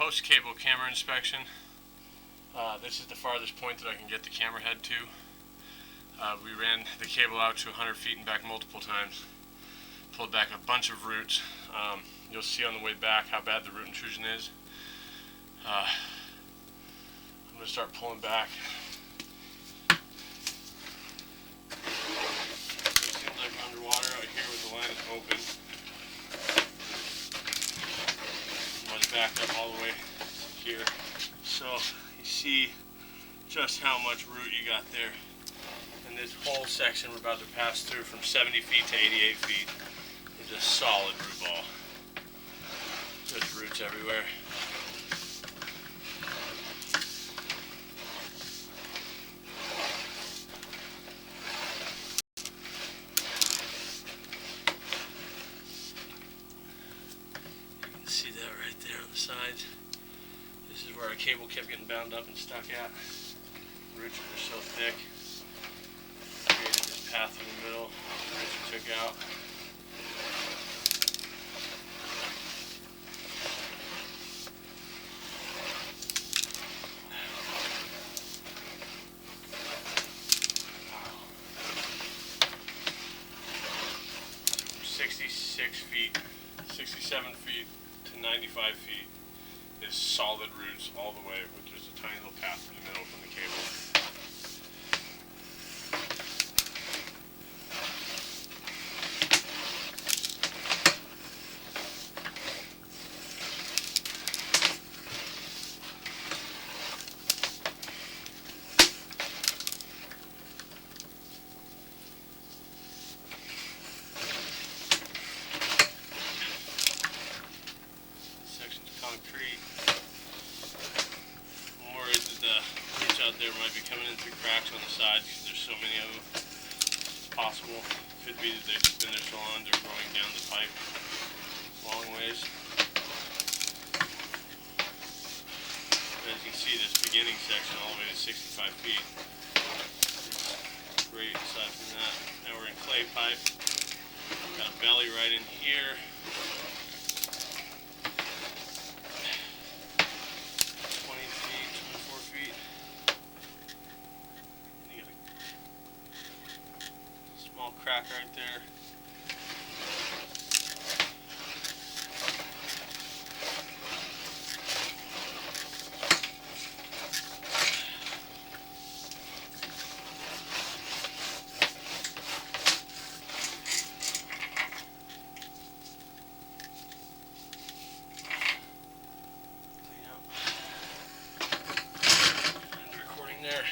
post-cable camera inspection. This is the farthest point that I can get the camera head to. We ran the cable out to 100 feet and back multiple times. Pulled back a bunch of roots. You'll see on the way back how bad the root intrusion is. I'm going to start pulling back. It seems like I'm underwater out here with the line is open. I'm going to back up all the way here. So you see just how much root you got there. And this whole section we're about to pass through from 70 feet to 88 feet is a solid root ball. There's roots everywhere. You can see that right there on the sides. This is where our cable kept getting bound up and stuck at. Roots were so thick. Created this path in the middle. The roots we took out. From 66 feet, 67 feet to 95 feet is solid roots all the way, with just a tiny little path in the middle from the cable. Concrete. I'm worried that the roots out there might be coming in through cracks on the sides because there's so many of them. It's possible. Could be that they've just been there so long they're growing down the pipe long ways. But as you can see, this beginning section all the way to 65 feet. It's great aside from that. Now we're in clay pipe. Got a belly right in here. 24 feet. And you got a small crack right there. There.